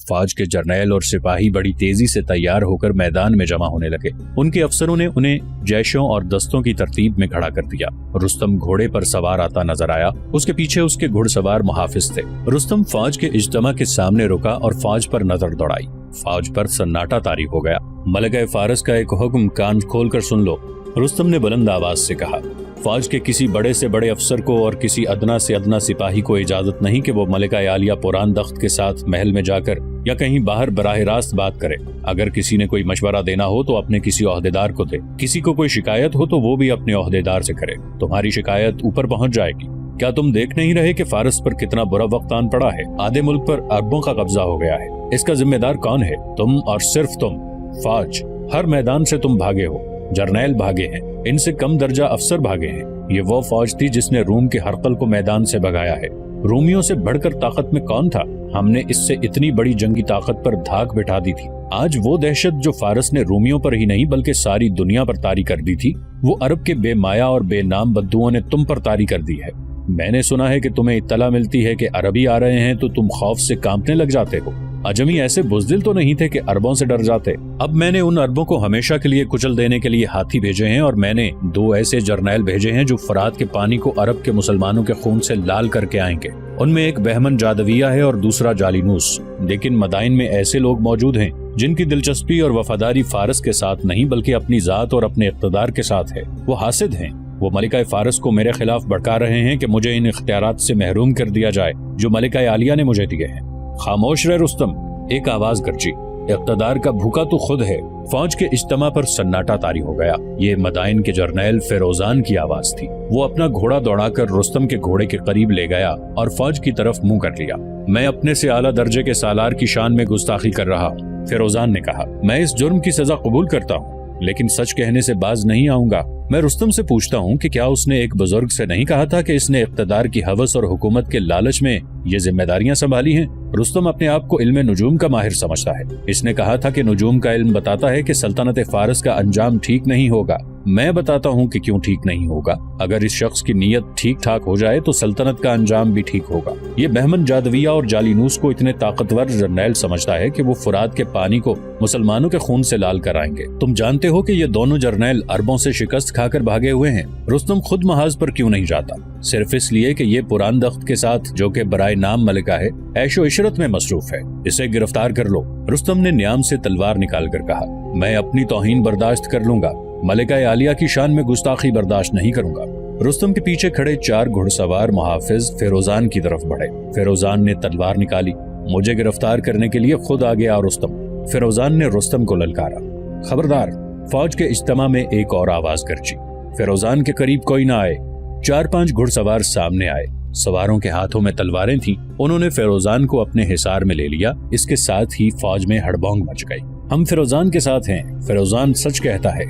फौज के जर्नैल और सिपाही बड़ी तेजी से तैयार होकर मैदान में जमा होने लगे। उनके अफसरों ने उन्हें जैशों और दस्तों की तरतीब में खड़ा कर दिया। रुस्तम घोड़े पर सवार आता नजर आया। उसके पीछे उसके घुड़सवार मुहाफिज थे। रुस्तम फौज के इज्तिमा के सामने रुका और फौज पर नजर दौड़ाई। फौज पर सन्नाटा तारी हो गया। मलिका फारस का एक हुक्म कान खोलकर सुन लो, रुस्तम ने बुलंद आवाज से कहा। फौज के किसी बड़े से बड़े अफसर को और किसी अदना से अदना सिपाही को इजाजत नहीं कि वो मलिका आलिया पुरान दख्त के साथ महल में जाकर या कहीं बाहर बराह रास्त बात करे। अगर किसी ने कोई मशवरा देना हो तो अपने किसी ओहदेदार को दे। किसी को कोई शिकायत हो तो वो भी अपने ओहदेदार से करे। तुम्हारी शिकायत ऊपर पहुंच जाएगी। क्या तुम देख नहीं रहे कि फारस पर कितना बुरा वक्त आन पड़ा है? आधे मुल्क पर अरबों का कब्जा हो गया है। इसका जिम्मेदार कौन है? तुम और सिर्फ तुम। फौज, हर मैदान से तुम भागे हो। जर्नैल भागे हैं, इनसे कम दर्जा अफसर भागे हैं। ये वो फौज थी जिसने रूम के हरकल को मैदान से भगाया है। रूमियों से बढ़कर ताकत में कौन था? हमने इससे इतनी बड़ी जंगी ताकत पर धाक बिठा दी थी। आज वो दहशत जो फारस ने रूमियों पर ही नहीं बल्कि सारी दुनिया पर तारी कर दी थी, वो अरब के बेमाया और बेनाम बद्दुओं ने तुम पर तारी कर दी है। मैंने सुना है कि तुम्हें इत्तला मिलती है कि अरबी आ रहे हैं तो तुम खौफ से कांपने लग जाते हो। अजमी ऐसे बुज़दिल तो नहीं थे कि अरबों से डर जाते। अब मैंने उन अरबों को हमेशा के लिए कुचल देने के लिए हाथी भेजे हैं और मैंने 2 ऐसे जर्नैल भेजे हैं जो फरात के पानी को अरब के मुसलमानों के खून से लाल करके आएंगे। उनमें एक बहमन जादविया है और दूसरा जालिनूस। लेकिन मदाइन में ऐसे लोग मौजूद हैं जिनकी दिलचस्पी और वफादारी फारस के साथ नहीं बल्कि अपनी जात और अपने इख्तिदार के साथ है। वो हासिद हैं। वो मलिका फारस को मेरे खिलाफ भड़का रहे हैं कि मुझे इन इख्तियारात से महरूम कर दिया जाए जो मलिका आलिया ने मुझे दिए हैं। खामोश रहे रुस्तम, एक आवाज गरजी। इख्तिदार का भूखा तो खुद है। फौज के इज्तिमा पर सन्नाटा तारी हो गया। ये मदाइन के जर्नैल फिरोजान की आवाज थी। वो अपना घोड़ा दौड़ाकर रुस्तम के घोड़े के करीब ले गया और फौज की तरफ मुंह कर लिया। मैं अपने से आला दर्जे के सालार की शान में गुस्ताखी कर रहा हूँ, फिरोजान ने कहा। मैं इस जुर्म की सजा कबूल करता हूँ लेकिन सच कहने से बाज नहीं आऊंगा। मैं रुस्तम से पूछता हूँ कि क्या उसने एक बुजुर्ग से नहीं कहा था कि इसने इख्तिदार की हवस और हुकूमत के लालच में ये जिम्मेदारियां संभाली हैं? रुस्तम अपने आप को इल्म नुजूम का माहिर समझता है। इसने कहा था कि नुजूम का इल्म बताता है कि सल्तनत फारस का अंजाम ठीक नहीं होगा। मैं बताता हूँ कि क्यों ठीक नहीं होगा। अगर इस शख्स की नीयत ठीक ठाक हो जाए तो सल्तनत का अंजाम भी ठीक होगा। ये बहमन जादविया और जालिनूस को इतने ताकतवर जर्नैल समझता है कि वो फुरात के पानी को मुसलमानों के खून से लाल कराएंगे। तुम जानते हो कि ये दोनों जर्नैल अरबों से शिकस्त खाकर भागे हुए हैं। रुस्तम खुद महाज पर क्यों नहीं जाता? सिर्फ इसलिए कि ये पुरान दख्त के साथ जो कि बराए नाम मलिका है ऐशो इशरत में मसरूफ है। इसे गिरफ्तार कर लो। रुस्तम ने न्याम से तलवार निकाल कर कहा। मैं अपनी तौहीन बर्दाश्त कर लूंगा, मलिका आलिया की शान में गुस्ताखी बर्दाश्त नहीं करूंगा। रुस्तम के पीछे खड़े 4 घुड़सवार मुहाफिज फिरोजान की तरफ बढ़े। फिरोजान ने तलवार निकाली। मुझे गिरफ्तार करने के लिए खुद आ गया रुस्तम। फिरोजान ने रुस्तम को ललकारा। खबरदार। फौज के इज्तिमा में एक और आवाज गरजी। फिरोजान के करीब कोई ना आए। 4-5 घुड़सवार सामने आए। सवारों के हाथों में तलवारें थीं। उन्होंने फिरोजान को अपने हिसार में ले लिया। इसके साथ ही फौज में हड़बोंग मच गई। हम फिरोजान के साथ हैं। फिरोजान सच कहता है।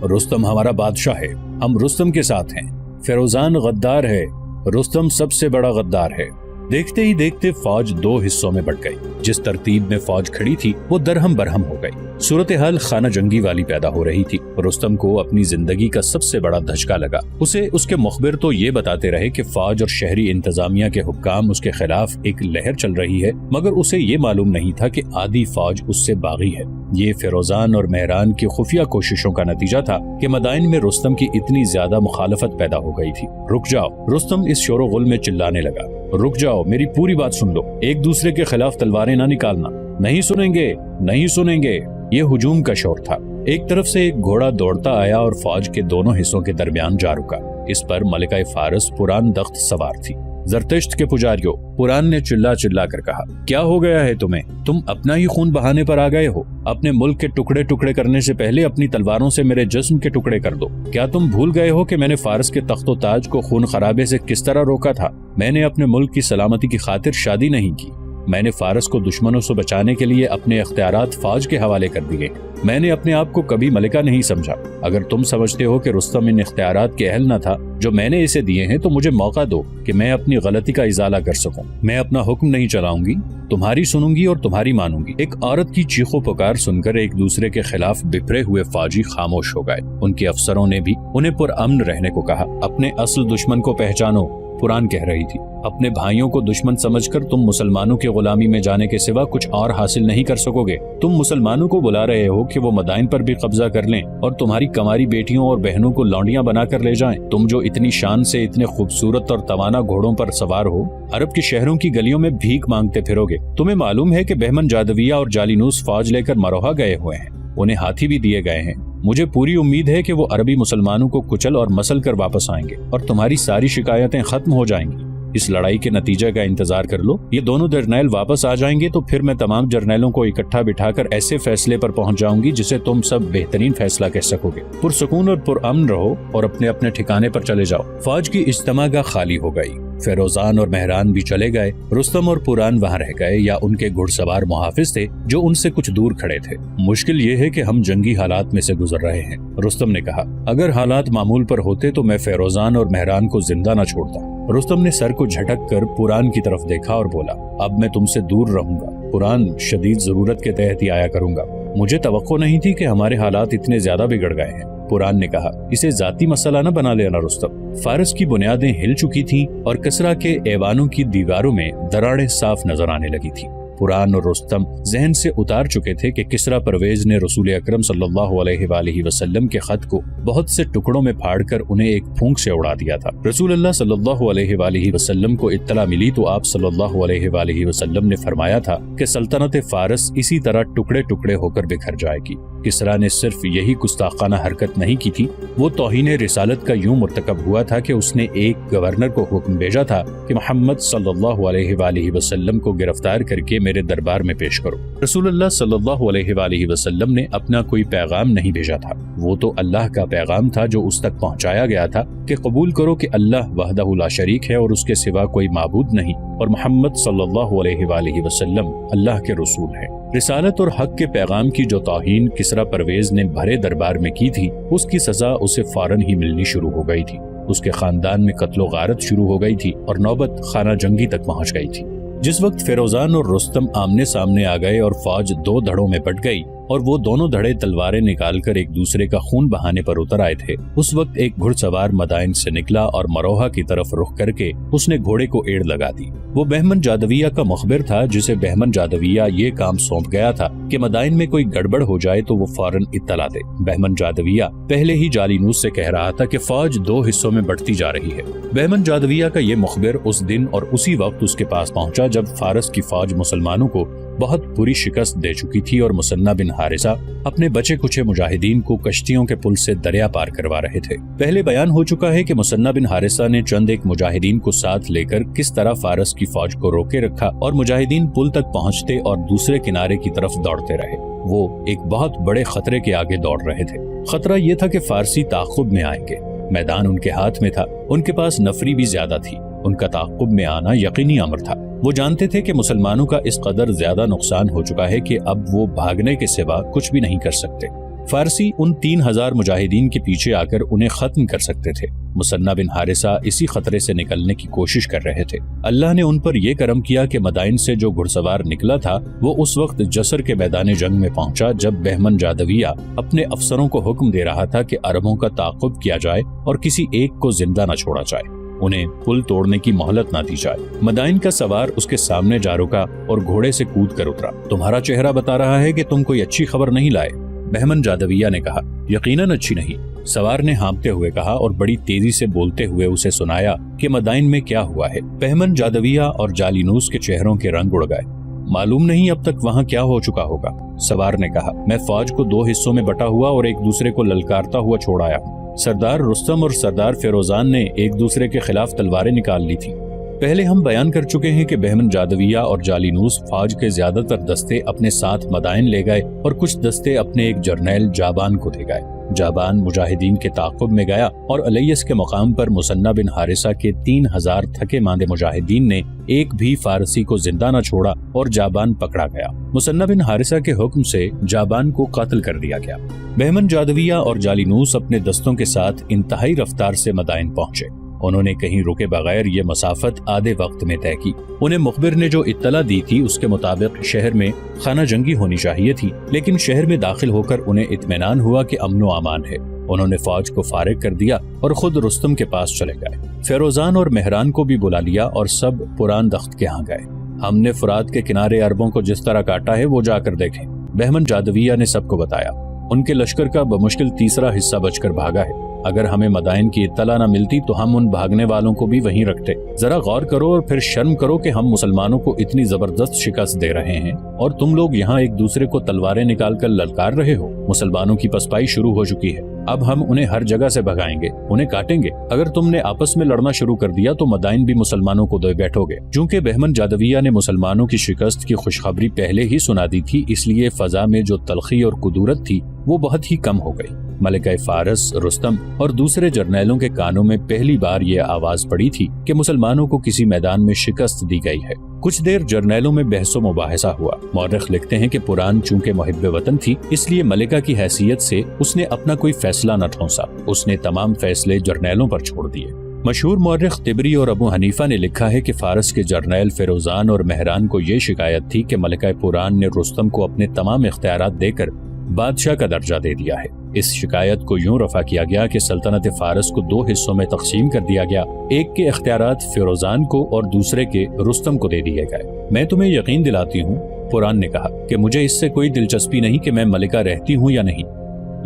रुस्तम हमारा बादशाह है। हम रुस्तम के साथ हैं। फिरोजान गद्दार है। रुस्तम सबसे बड़ा गद्दार है। देखते ही देखते फौज 2 हिस्सों में बट गई। जिस तरतीब में फौज खड़ी थी वो दरहम बरहम हो गई। सूरत हाल खाना जंगी वाली पैदा हो रही थी। रुस्तम को अपनी जिंदगी का सबसे बड़ा धचका लगा। उसे उसके मुखबिर तो ये बताते रहे कि फौज और शहरी इंतजामिया के हुक्काम उसके खिलाफ एक लहर चल रही है, मगर उसे ये मालूम नहीं था कि आधी फौज उससे बागी है। ये फिरोजान और मेहरान की खुफिया कोशिशों का नतीजा था कि मदाइन में रुस्तम की इतनी ज्यादा मुखालफत पैदा हो गई थी। रुक जाओ, रुस्तम इस शोर गुल में चिल्लाने लगा। रुक जाओ, मेरी पूरी बात सुन लो। एक दूसरे के खिलाफ तलवारें ना निकालना। नहीं सुनेंगे, नहीं सुनेंगे। ये हुजूम का शोर था। एक तरफ से एक घोड़ा दौड़ता आया और फौज के दोनों हिस्सों के दरमियान जा रुका। इस पर मलिका फारस पुरान दख्त सवार थी। जरतश्त के पुजारियों, पुरान ने चिल्ला चिल्ला कर कहा, क्या हो गया है तुम्हें? तुम अपना ही खून बहाने पर आ गए हो। अपने मुल्क के टुकड़े टुकड़े करने से पहले अपनी तलवारों से मेरे जिस्म के टुकड़े कर दो। क्या तुम भूल गए हो कि मैंने फारस के तख्तो ताज को खून खराबे से किस तरह रोका था? मैंने अपने मुल्क की सलामती की खातिर शादी नहीं की। मैंने फारस को दुश्मनों से बचाने के लिए अपने इख्तियारात फौज के हवाले कर दिए। मैंने अपने आप को कभी मलिका नहीं समझा। अगर तुम समझते हो कि रुस्तम इन इख्तियारात के अहल न था जो मैंने इसे दिए हैं, तो मुझे मौका दो कि मैं अपनी गलती का इजाला कर सकूं। मैं अपना हुक्म नहीं चलाऊंगी, तुम्हारी सुनूंगी और तुम्हारी मानूंगी। एक औरत की चीखों पुकार सुनकर एक दूसरे के खिलाफ बिखरे हुए फौजी खामोश हो गए। उनके अफसरों ने भी उन्हें पुरअमन रहने को कहा। अपने असल दुश्मन को पहचानो, قرآن کہہ رہی تھی، اپنے بھائیوں کو دشمن سمجھ کر تم مسلمانوں کی غلامی میں جانے کے سوا کچھ اور حاصل نہیں کر سکو گے۔ تم مسلمانوں کو بلا رہے ہو کہ وہ مدائن پر بھی قبضہ کر لیں اور تمہاری کماری بیٹیوں اور بہنوں کو لونڈیاں بنا کر لے جائیں۔ تم جو اتنی شان سے اتنے خوبصورت اور توانا گھوڑوں پر سوار ہو، عرب کے شہروں کی گلیوں میں بھیک مانگتے پھرو گے۔ تمہیں معلوم ہے کہ بہمن جادویہ اور جالینوس فوج لے کر مروہا گئے ہوئے ہیں، انہیں ہاتھی بھی دیے گئے ہیں۔ مجھے پوری امید ہے کہ وہ عربی مسلمانوں کو کچل اور مسل کر واپس آئیں گے اور تمہاری ساری شکایتیں ختم ہو جائیں گی۔ اس لڑائی کے نتیجے کا انتظار کر لو۔ یہ دونوں جرنیل واپس آ جائیں گے تو پھر میں تمام جرنیلوں کو اکٹھا بٹھا کر ایسے فیصلے پر پہنچ جاؤں گی جسے تم سب بہترین فیصلہ کہہ سکو گے۔ پرسکون اور پرامن رہو اور اپنے اپنے ٹھکانے پر چلے جاؤ۔ فوج کی اجتماع گاہ خالی ہو گئی۔ فیروزان اور مہران بھی چلے گئے۔ رستم اور پوران وہاں رہ گئے یا ان کے گھڑ سوار محافظ تھے جو ان سے کچھ دور کھڑے تھے۔ مشکل یہ ہے کہ ہم جنگی حالات میں سے گزر رہے ہیں، رستم نے کہا۔ اگر حالات معمول پر ہوتے تو میں فیروزان اور مہران کو زندہ نہ چھوڑتا۔ رستم نے سر کو جھٹک کر پوران کی طرف دیکھا اور بولا، اب میں تم سے دور رہوں گا پوران، شدید ضرورت کے تحت ہی آیا کروں گا۔ مجھے توقع نہیں تھی کہ ہمارے حالات اتنے زیادہ بگڑ گئے ہیں، پوران نے کہا۔ اسے ذاتی مسئلہ نہ بنا لینا رستم۔ فارس کی بنیادیں ہل چکی تھیں اور کسرا کے ایوانوں کی دیواروں میں دراڑیں صاف نظر آنے لگی تھی۔ پوران اور رستم ذہن سے اتار چکے تھے کہ کسرا پرویز نے رسول اکرم صلی اللہ علیہ وآلہ وسلم کے خط کو بہت سے ٹکڑوں میں پھاڑ کر انہیں ایک پھونک سے اڑا دیا تھا۔ رسول اللہ صلی اللہ علیہ وآلہ وسلم کو اطلاع ملی تو آپ صلی اللہ علیہ وآلہ وسلم نے فرمایا تھا کہ سلطنت فارس اسی طرح ٹکڑے ٹکڑے ہو کر بکھر جائے گی۔ کسرا نے صرف یہی گستاخانہ حرکت نہیں کی تھی، وہ توہین رسالت کا یوں مرتکب ہوا تھا کہ اس نے ایک گورنر کو حکم بھیجا تھا کہ محمد صلی اللہ علیہ وآلہ وسلم کو گرفتار کر کے میرے دربار میں پیش کرو۔ رسول اللہ صلی اللہ علیہ وآلہ وسلم نے اپنا کوئی پیغام نہیں بھیجا تھا، وہ تو اللہ کا پیغام تھا جو اس تک پہنچایا گیا تھا کہ قبول کرو کہ اللہ وحدہ لا شریک ہے اور اس کے سوا کوئی معبود نہیں، اور محمد صلی اللہ علیہ وآلہ وسلم اللہ کے رسول ہیں۔ رسالت اور حق کے پیغام کی جو توہین کسرا پرویز نے بھرے دربار میں کی تھی، اس کی سزا اسے فوراً ہی ملنی شروع ہو گئی تھی۔ اس کے خاندان میں قتل و غارت شروع ہو گئی تھی اور نوبت خانہ جنگی تک پہنچ گئی تھی۔ جس وقت فیروزان اور رستم آمنے سامنے آ گئے اور فوج دو دھڑوں میں بٹ گئی اور وہ دونوں دھڑے تلواریں نکال کر ایک دوسرے کا خون بہانے پر اتر آئے تھے، اس وقت ایک گھڑ سوار مدائن سے نکلا اور مروہا کی طرف رخ کر کے اس نے گھوڑے کو ایڑ لگا دی۔ وہ بہمن جادویہ کا مخبر تھا جسے بہمن جادویہ یہ کام سونپ گیا تھا کہ مدائن میں کوئی گڑبڑ ہو جائے تو وہ فوراً اطلاع دے۔ بہمن جادویہ پہلے ہی جالینوس سے کہہ رہا تھا کہ فوج دو حصوں میں بٹتی جا رہی ہے۔ بہمن جادویہ کا یہ مخبر اس دن اور اسی وقت اس کے پاس پہنچا جب فارس کی فوج مسلمانوں کو بہت بری شکست دے چکی تھی اور مثنہ بن حارثہ اپنے بچے کچھے مجاہدین کو کشتیوں کے پل سے دریا پار کروا رہے تھے۔ پہلے بیان ہو چکا ہے کہ مثنہ بن حارثہ نے چند ایک مجاہدین کو ساتھ لے کر کس طرح فارس کی فوج کو روکے رکھا اور مجاہدین پل تک پہنچتے اور دوسرے کنارے کی طرف دوڑتے رہے۔ وہ ایک بہت بڑے خطرے کے آگے دوڑ رہے تھے۔ خطرہ یہ تھا کہ فارسی تعاقب میں آئیں گے۔ میدان ان کے ہاتھ میں تھا، ان کے پاس نفری بھی زیادہ تھی، ان کا تعاقب میں آنا یقینی امر تھا۔ وہ جانتے تھے کہ مسلمانوں کا اس قدر زیادہ نقصان ہو چکا ہے کہ اب وہ بھاگنے کے سوا کچھ بھی نہیں کر سکتے۔ فارسی ان 3000 مجاہدین کے پیچھے آ کر انہیں ختم کر سکتے تھے۔ مثنہ بن حارثہ اسی خطرے سے نکلنے کی کوشش کر رہے تھے۔ اللہ نے ان پر یہ کرم کیا کہ مدائن سے جو گھڑ سوار نکلا تھا وہ اس وقت جسر کے میدان جنگ میں پہنچا جب بہمن جادویہ اپنے افسروں کو حکم دے رہا تھا کہ عربوں کا تعاقب کیا جائے اور کسی ایک کو زندہ نہ چھوڑا جائے، انہیں پل توڑنے کی مہلت نہ دی جائے۔ مدائن کا سوار اس کے سامنے جا رکا اور گھوڑے سے کود کر اترا۔ تمہارا چہرہ بتا رہا ہے کہ تم کوئی اچھی خبر نہیں لائے، بہمن جادویہ نے کہا۔ یقیناً اچھی نہیں، سوار نے ہانپتے ہوئے کہا اور بڑی تیزی سے بولتے ہوئے اسے سنایا کہ مدائن میں کیا ہوا ہے۔ بہمن جادویہ اور جالینوس کے چہروں کے رنگ اڑ گئے۔ معلوم نہیں اب تک وہاں کیا ہو چکا ہوگا، سوار نے کہا۔ میں فوج کو دو حصوں میں بٹا ہوا اور ایک دوسرے کو للکارتا ہوا چھوڑ آیا ہوں۔ سردار رستم اور سردار فیروزان نے ایک دوسرے کے خلاف تلواریں نکال لی تھیں۔ پہلے ہم بیان کر چکے ہیں کہ بہمن جادویہ اور جالینوس فوج کے زیادہ تر دستے اپنے ساتھ مدائن لے گئے اور کچھ دستے اپنے ایک جرنیل جابان کو دے گئے۔ جابان مجاہدین کے تعاقب میں گیا اور الیس کے مقام پر مثنہ بن حارثہ کے 3000 تھکے ماندے مجاہدین نے ایک بھی فارسی کو زندہ نہ چھوڑا اور جابان پکڑا گیا۔ مثنہ بن حارثہ کے حکم سے جابان کو قتل کر دیا گیا۔ بہمن جادویہ اور جالینوس اپنے دستوں کے ساتھ انتہائی رفتار سے مدائن پہنچے۔ انہوں نے کہیں رکے بغیر یہ مسافت آدھے وقت میں طے کی۔ انہیں مخبر نے جو اطلاع دی تھی اس کے مطابق شہر میں خانہ جنگی ہونی چاہیے تھی، لیکن شہر میں داخل ہو کر انہیں اطمینان ہوا کہ امن و امان ہے۔ انہوں نے فوج کو فارغ کر دیا اور خود رستم کے پاس چلے گئے۔ فیروزان اور مہران کو بھی بلا لیا اور سب پران دخت کے ہاں گئے۔ ہم نے فرات کے کنارے عربوں کو جس طرح کاٹا ہے وہ جا کر دیکھیں۔ بہمن جادویہ نے سب کو بتایا۔ ان کے لشکر کا بمشکل تیسرا حصہ بچ کر بھاگا ہے۔ اگر ہمیں مدائن کی اطلاع نہ ملتی تو ہم ان بھاگنے والوں کو بھی وہیں رکھتے۔ ذرا غور کرو اور پھر شرم کرو کہ ہم مسلمانوں کو اتنی زبردست شکست دے رہے ہیں اور تم لوگ یہاں ایک دوسرے کو تلواریں نکال کر للکار رہے ہو۔ مسلمانوں کی پسپائی شروع ہو چکی ہے، اب ہم انہیں ہر جگہ سے بھگائیں گے، انہیں کاٹیں گے۔ اگر تم نے آپس میں لڑنا شروع کر دیا تو مدائن بھی مسلمانوں کو دے بیٹھو گے۔ چونکہ بہمن جادویہ نے مسلمانوں کی شکست کی خوشخبری پہلے ہی سنا دی تھی، اس لیے فضا میں جو تلخی اور قدورت تھی وہ بہت ہی کم ہو گئی۔ ملکہ فارس، رستم اور دوسرے جرنیلوں کے کانوں میں پہلی بار یہ آواز پڑی تھی کہ مسلمانوں کو کسی میدان میں شکست دی گئی ہے۔ کچھ دیر جرنیلوں میں بحث و مباحثہ ہوا۔ مورخ لکھتے ہیں کہ پران چونکہ محب وطن تھی، اس لیے ملکہ کی حیثیت سے اس نے اپنا کوئی فیصلہ نہ ٹھونسا، اس نے تمام فیصلے جرنیلوں پر چھوڑ دیے۔ مشہور مورخ طبری اور ابو حنیفہ نے لکھا ہے کہ فارس کے جرنیل فیروزان اور مہران کو یہ شکایت تھی کہ ملکہ پران نے رستم کو اپنے تمام اختیارات دے کر بادشاہ کا درجہ دے دیا ہے۔ اس شکایت کو یوں رفع کیا گیا کہ سلطنت فارس کو 2 حصوں میں تقسیم کر دیا گیا، ایک کے اختیارات فیروزان کو اور دوسرے کے رستم کو دے دیے گئے۔ میں تمہیں یقین دلاتی ہوں، پران نے کہا، کہ مجھے اس سے کوئی دلچسپی نہیں کہ میں ملکہ رہتی ہوں یا نہیں،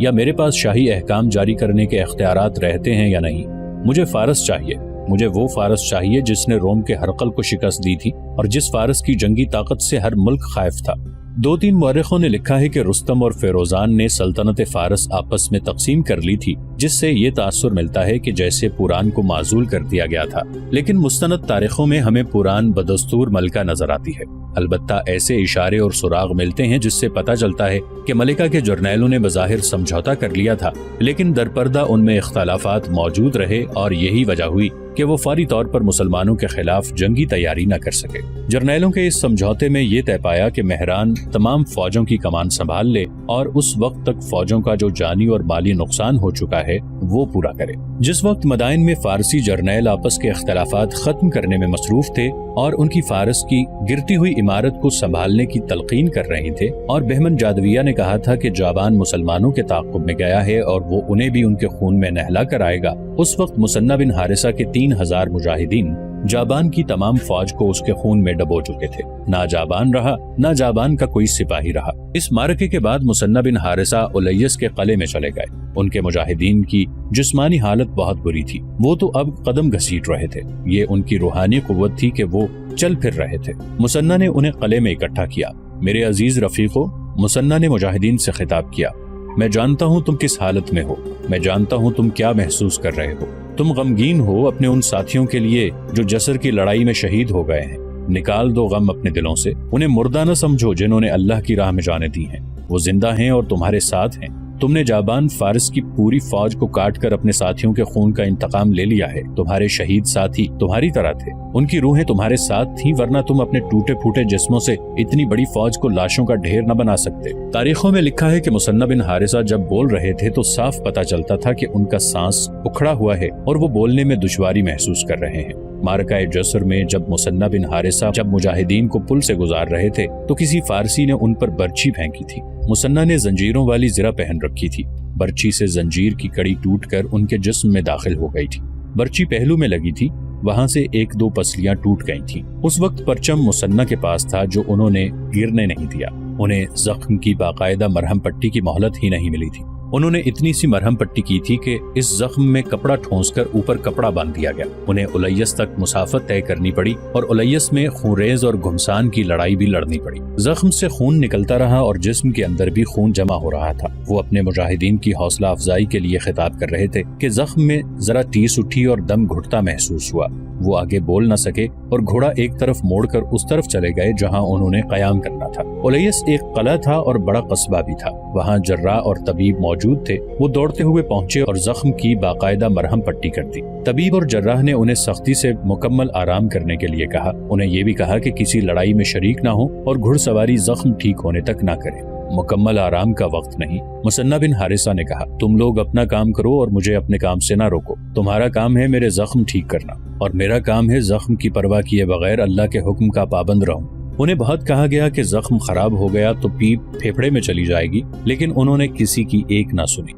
یا میرے پاس شاہی احکام جاری کرنے کے اختیارات رہتے ہیں یا نہیں۔ مجھے فارس چاہیے، مجھے وہ فارس چاہیے جس نے روم کے ہرقل کو شکست دی تھی اور جس فارس کی جنگی طاقت سے ہر ملک خائف تھا۔ 2-3 مورخوں نے لکھا ہے کہ رستم اور فیروزان نے سلطنت فارس آپس میں تقسیم کر لی تھی، جس سے یہ تاثر ملتا ہے کہ جیسے پوران کو معزول کر دیا گیا تھا، لیکن مستند تاریخوں میں ہمیں پوران بدستور ملکہ نظر آتی ہے۔ البتہ ایسے اشارے اور سراغ ملتے ہیں جس سے پتہ چلتا ہے کہ ملکہ کے جرنیلوں نے بظاہر سمجھوتا کر لیا تھا، لیکن درپردہ ان میں اختلافات موجود رہے اور یہی وجہ ہوئی کہ وہ فوری طور پر مسلمانوں کے خلاف جنگی تیاری نہ کر سکے۔ جرنیلوں کے اس سمجھوتے میں یہ طے پایا کہ مہران تمام فوجوں کی کمان سنبھال لے اور اس وقت تک فوجوں کا جو جانی اور مالی نقصان ہو چکا ہے وہ پورا کرے۔ جس وقت مدائن میں فارسی جرنیل آپس کے اختلافات ختم کرنے میں مصروف تھے اور ان کی فارس کی گرتی ہوئی عمارت کو سنبھالنے کی تلقین کر رہے تھے، اور بہمن جادویہ نے کہا تھا کہ جابان مسلمانوں کے تعاقب میں گیا ہے اور وہ انہیں بھی ان کے خون میں نہلا کر آئے گا، اس وقت مثنہ بن حارثہ کے 3000 مجاہدین جابان کی تمام فوج کو اس کے خون میں ڈبو چکے تھے۔ نہ جابان رہا، نہ جابان کا کوئی سپاہی رہا۔ اس معرکے کے بعد مثنہ بن حارثہ الیس کے قلعے میں چلے گئے۔ ان کے مجاہدین کی جسمانی حالت بہت بری تھی، وہ تو اب قدم گھسیٹ رہے تھے، یہ ان کی روحانی قوت تھی کہ وہ چل پھر رہے تھے۔ مثنہ نے انہیں قلعے میں اکٹھا کیا۔ میرے عزیز رفیقو، مثنہ نے مجاہدین سے خطاب کیا، میں جانتا ہوں تم کس حالت میں ہو، میں جانتا ہوں تم کیا محسوس کر رہے ہو۔ تم غمگین ہو اپنے ان ساتھیوں کے لیے جو جسر کی لڑائی میں شہید ہو گئے ہیں۔ نکال دو غم اپنے دلوں سے، انہیں مردہ نہ سمجھو جنہوں نے اللہ کی راہ میں جانیں دی ہیں، وہ زندہ ہیں اور تمہارے ساتھ ہیں۔ تم نے جابان فارس کی پوری فوج کو کاٹ کر اپنے ساتھیوں کے خون کا انتقام لے لیا ہے۔ تمہارے شہید ساتھی تمہاری طرح تھے، ان کی روحیں تمہارے ساتھ تھیں، ورنہ تم اپنے ٹوٹے پھوٹے جسموں سے اتنی بڑی فوج کو لاشوں کا ڈھیر نہ بنا سکتے۔ تاریخوں میں لکھا ہے کہ مثنہ بن حارثہ جب بول رہے تھے تو صاف پتہ چلتا تھا کہ ان کا سانس اکھڑا ہوا ہے اور وہ بولنے میں دشواری محسوس کر رہے ہیں۔ معرکہ جسر میں جب مثنہ بن حارثہ جب مجاہدین کو پل سے گزار رہے تھے تو کسی فارسی نے ان پر برچھی پھینکی تھی۔ مثنہ نے زنجیروں والی زرہ پہن رکھی تھی، برچھی سے زنجیر کی کڑی ٹوٹ کر ان کے جسم میں داخل ہو گئی تھی۔ برچھی پہلو میں لگی تھی، وہاں سے 1-2 پسلیاں ٹوٹ گئی تھیں۔ اس وقت پرچم مثنہ کے پاس تھا جو انہوں نے گرنے نہیں دیا۔ انہیں زخم کی باقاعدہ مرہم پٹی کی مہلت ہی نہیں ملی تھی۔ انہوں نے اتنی سی مرہم پٹی کی تھی کہ اس زخم میں کپڑا ٹھونس کر اوپر کپڑا باندھ دیا گیا۔ انہیں الیس تک مسافت طے کرنی پڑی اور الیس میں خونریز اور گھمسان کی لڑائی بھی لڑنی پڑی۔ زخم سے خون نکلتا رہا اور جسم کے اندر بھی خون جمع ہو رہا تھا۔ وہ اپنے مجاہدین کی حوصلہ افزائی کے لیے خطاب کر رہے تھے کہ زخم میں ذرا ٹیس اٹھی اور دم گھٹتا محسوس ہوا۔ وہ آگے بول نہ سکے اور گھوڑا ایک طرف موڑ کر اس طرف چلے گئے جہاں انہوں نے قیام کرنا تھا۔ الیس ایک قلعہ تھا اور بڑا قصبہ بھی تھا، وہاں جراح اور طبیب موجود تھے۔ وہ دوڑتے ہوئے پہنچے اور زخم کی باقاعدہ مرہم پٹی کر دی۔ طبیب اور جراح نے انہیں سختی سے مکمل آرام کرنے کے لیے کہا۔ انہیں یہ بھی کہا کہ کسی لڑائی میں شریک نہ ہو اور گھڑ سواری زخم ٹھیک ہونے تک نہ کریں۔ مکمل آرام کا وقت نہیں، مثنہ بن حارثہ نے کہا، تم لوگ اپنا کام کرو اور مجھے اپنے کام سے نہ روکو۔ تمہارا کام ہے میرے زخم ٹھیک کرنا اور میرا کام ہے زخم کی پرواہ کیے بغیر اللہ کے حکم کا پابند رہوں۔ انہیں بہت کہا گیا کہ زخم خراب ہو گیا تو پیپ پھیپھڑے میں چلی جائے گی، لیکن انہوں نے کسی کی ایک نہ سنی۔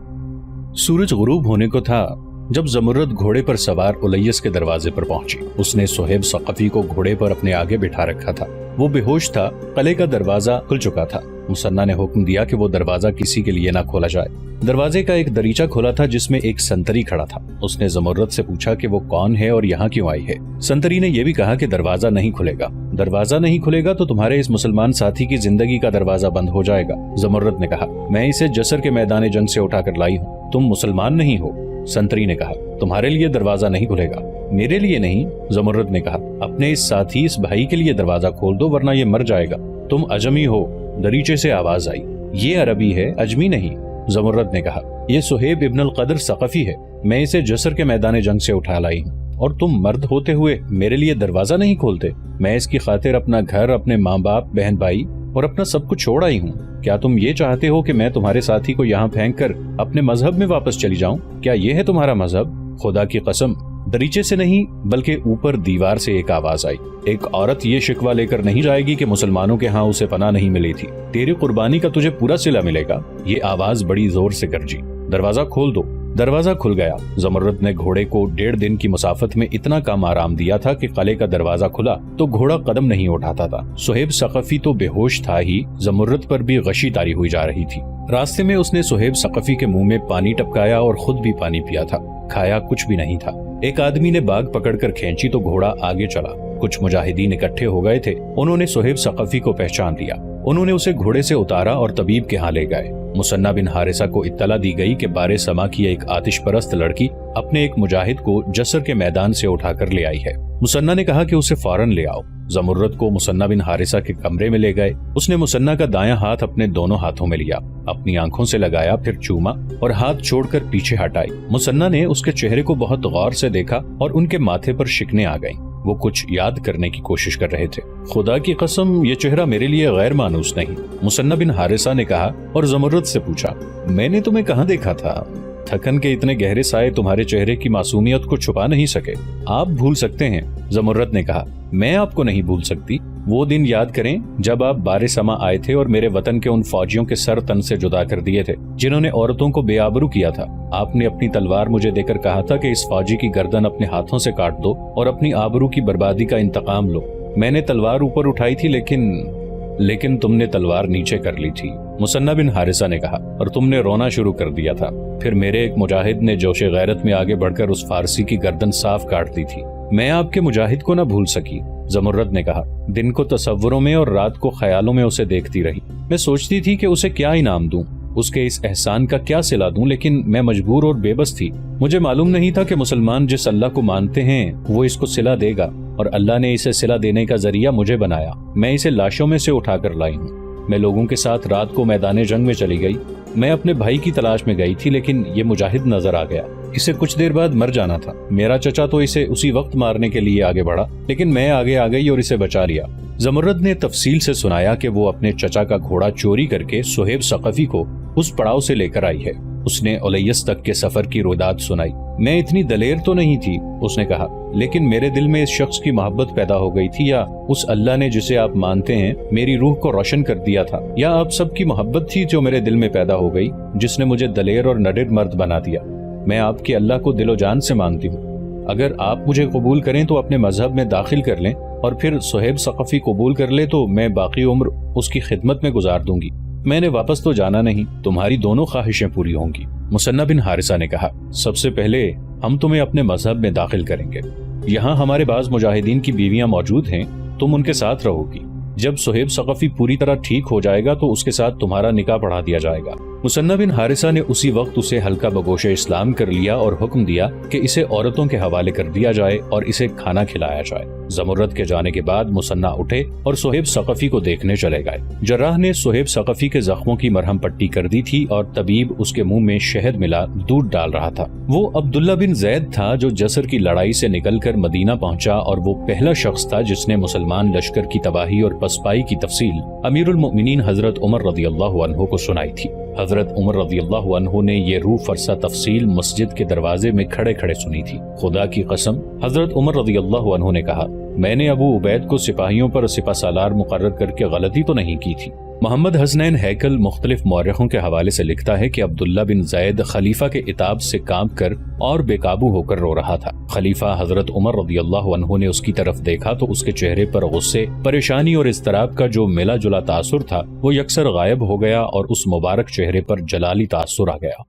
सूरज गुरूब होने को था जब ज़मुर्रद घोड़े पर सवार उलैयस के दरवाजे पर पहुंची। उसने सुहेब सक़फ़ी को घोड़े पर अपने आगे बिठा रखा था। वो बेहोश था। किले का दरवाजा खुल चुका था। मुसन्ना ने हुक्म दिया कि वो दरवाजा किसी के लिए ना खोला जाए। दरवाजे का एक दरीचा खुला था जिसमें एक संतरी खड़ा था। उसने ज़मुर्रद से पूछा कि वो कौन है और यहाँ क्यों आई है। संतरी ने यह भी कहा कि दरवाजा नहीं खुलेगा। दरवाजा नहीं खुलेगा तो तुम्हारे इस मुसलमान साथी की जिंदगी का दरवाजा बंद हो जाएगा। ज़मुर्रद ने कहा, मैं इसे जसर के मैदान जंग से उठाकर लाई हूँ। तुम मुसलमान नहीं हो। संतरी ने कहा, तुम्हारे लिए दरवाजा नहीं खुलेगा। मेरे लिए नहीं। ज़मुर्रद ने कहा, अपने इस साथी इस भाई के लिए दरवाजा खोल दो वरना ये मर जाएगा। तुम अजमी हो। दरीचे से आवाज आई, ये अरबी है, अजमी नहीं। ज़मुर्रद ने कहा, ये सुहेब इब्न अल क़द्र सक़फ़ी है। मैं इसे जसर के मैदान जंग से उठा लाई हूँ और तुम मर्द होते हुए मेरे लिए दरवाजा नहीं खोलते। मैं इसकी खातिर अपना घर, अपने माँ बाप, बहन भाई और अपना सब कुछ छोड़ आई हूँ। क्या तुम ये चाहते हो कि मैं तुम्हारे साथी को यहाँ फेंक कर अपने मजहब में वापस चली जाऊँ? क्या ये है तुम्हारा मजहब? खुदा की कसम, दरीचे से नहीं बल्कि ऊपर दीवार से एक आवाज आई। एक औरत ये शिकवा लेकर नहीं जाएगी कि मुसलमानों के यहाँ उसे पनाह नहीं मिली थी। तेरी कुर्बानी का तुझे पूरा सिला मिलेगा। ये आवाज बड़ी जोर से गरजी। दरवाजा खोल दो। दरवाजा खुल गया। ज़मुर्रद ने घोड़े को 1.5 दिन की मुसाफत में इतना कम आराम दिया था कि किले का दरवाजा खुला तो घोड़ा कदम नहीं उठाता था। सुहेब सक़फ़ी तो बेहोश था ही, ज़मुर्रद पर भी गशी तारी हुई जा रही थी। रास्ते में उसने सुहेब सक़फ़ी के मुंह में पानी टपकाया और खुद भी पानी पिया था। खाया कुछ भी नहीं था। एक आदमी ने बाग पकड़कर खींची तो घोड़ा आगे चला। कुछ मुजाहिदीन इकट्ठे हो गए थे। उन्होंने सुहेब सक़फ़ी को पहचान लिया। उन्होंने उसे घोड़े से उतारा और तबीब के यहाँ ले गए। मुसन्ना बिन हारिसा को इत्तला दी गई कि बारे समा की एक आतिश परस्त लड़की अपने एक मुजाहिद को जसर के मैदान से उठाकर ले आई है। मुसन्ना ने कहा कि उसे फौरन ले आओ। ज़मुर्रद को मुसन्ना बिन हारिसा के कमरे में ले गए। उसने मुसन्ना का दायां हाथ अपने दोनों हाथों में लिया, अपनी आंखों से लगाया, फिर चूमा और हाथ छोड़कर पीछे हटाई। मुसन्ना ने उसके चेहरे को बहुत गौर से देखा और उनके माथे पर शिकने आ गईं। वो कुछ याद करने की कोशिश कर रहे थे। खुदा की कसम, ये चेहरा मेरे लिए गैर मानूस नहीं, मुसन्ना बिन हारिसा ने कहा और ज़मुर्रद से पूछा, मैंने तुम्हें कहाँ देखा था? थकन के इतने गहरे साए तुम्हारे चेहरे की मासूमियत को छुपा नहीं सके। आप भूल सकते हैं। ज़मुर्रद ने कहा, मैं आपको नहीं भूल सकती। वो दिन याद करें जब आप बारे समा आए थे और मेरे वतन के उन फौजियों के सर तन से जुदा कर दिए थे जिन्होंने औरतों को बेआबरू किया था। आपने अपनी तलवार मुझे देकर कहा था कि इस फौजी की गर्दन अपने हाथों से काट दो और अपनी आबरू की बर्बादी का इंतकाम लो। मैंने तलवार ऊपर उठाई थी लेकिन तुमने तलवार नीचे कर ली थी, मुसन्ना बिन हारिसा ने कहा, और तुमने रोना शुरू कर दिया था। फिर मेरे एक मुजाहिद ने जोशे गैरत में आगे बढ़कर उस फारसी की गर्दन साफ काट दी थी। मैं आपके मुजाहिद को न भूल सकी। ज़मुर्रद ने कहा, दिन को तसव्वुरों में और रात को ख्यालों में उसे देखती रही। मैं सोचती थी कि उसे क्या इनाम दूं, उसके इस एहसान का क्या सिला दूं, लेकिन मैं मजबूर और बेबस थी। मुझे मालूम नहीं था कि मुसलमान जिस अल्लाह को मानते हैं वो इसको सिला देगा, और अल्लाह ने इसे सिला देने का जरिया मुझे बनाया। मैं इसे लाशों में से उठाकर लाई हूँ। मैं लोगों के साथ रात को मैदान जंग में चली गई। मैं अपने भाई की तलाश में गई थी, लेकिन ये मुजाहिद नजर आ गया। इसे कुछ देर बाद मर जाना था। मेरा चचा तो इसे उसी वक्त मारने के लिए आगे बढ़ा, लेकिन मैं आगे आ गई और इसे बचा लिया। ज़मुर्रद ने तफसील से सुनाया कि वो अपने चचा का घोड़ा चोरी करके सुहेब सक़फ़ी को उस पड़ाव से लेकर आई है। उसने उलैयस तक के सफर की रोदात सुनाई। मैं इतनी दलेर तो नहीं थी, उसने कहा, लेकिन मेरे दिल में इस शख्स की मोहब्बत पैदा हो गई थी, या उस अल्लाह ने जिसे आप मानते हैं मेरी रूह को रोशन कर दिया था, या आप सबकी मोहब्बत थी जो मेरे दिल में पैदा हो गई, जिसने मुझे दलेर और नडर मर्द बना दिया। मैं आपके अल्लाह को दिलो जान से मानती हूँ। अगर आप मुझे कबूल करें तो अपने मजहब में दाखिल कर लें, और फिर सुहेब सक़फ़ी कबूल कर ले तो मैं बाकी उम्र उसकी खिदमत में गुजार दूंगी। मैंने वापस तो जाना नहीं, तुम्हारी दोनों ख्वाहिशें पूरी होंगी। मुसन्ना बिन हारिसा ने कहा, सबसे पहले हम तुम्हें अपने मजहब में दाखिल करेंगे। यहाँ हमारे बाज मुजाहिदीन की बीवियां मौजूद हैं, तुम उनके साथ रहोगी। जब सुहेब सक़फ़ी पूरी तरह ठीक हो जाएगा तो उसके साथ तुम्हारा निकाह पढ़ा दिया जाएगा। मुसन्ना बिन हारिसा ने उसी वक्त उसे हल्का बगोशे इस्लाम कर लिया और हुक्म दिया कि इसे औरतों के हवाले कर दिया जाए और इसे खाना खिलाया जाए। ज़मुर्रद के जाने के बाद मुसन्ना उठे और सुहेब सक़फ़ी को देखने चले गए। जर्राह ने सुहेब सक़फ़ी के जख्मों की मरहम पट्टी कर दी थी और तबीब उसके मुंह में शहद मिला दूध डाल रहा था। वो अब्दुल्ला बिन ज़ैद था जो जसर की लड़ाई से निकलकर मदीना पहुंचा, और वो पहला शख्स था जिसने मुसलमान लश्कर की तबाही और पसपाई की तफसील अमीरुल मोमिनीन हजरत उमर रज़ियल्लाहु अन्हु को सुनाई थी। हजरत उमर रज़ियल्लाहु अन्हु ने ये रूह फरसा तफसील मस्जिद के दरवाजे में खड़े खड़े सुनी थी। खुदा की कसम, हजरत उमर रज़ियल्लाहु अन्हु ने कहा, मैंने अबू उबैद को सिपाहियों पर सिपहसालार मुकर्रर करके गलती तो नहीं की थी। محمد حسنین ہیکل مختلف مورخوں کے حوالے سے لکھتا ہے کہ عبداللہ بن زید خلیفہ کے عتاب سے کانپ کر اور بے قابو ہو کر رو رہا تھا۔ خلیفہ حضرت عمر رضی اللہ عنہ نے اس کی طرف دیکھا تو اس کے چہرے پر غصے، پریشانی اور اضطراب کا جو ملا جلا تاثر تھا وہ یکسر غائب ہو گیا اور اس مبارک چہرے پر جلالی تاثر آ گیا۔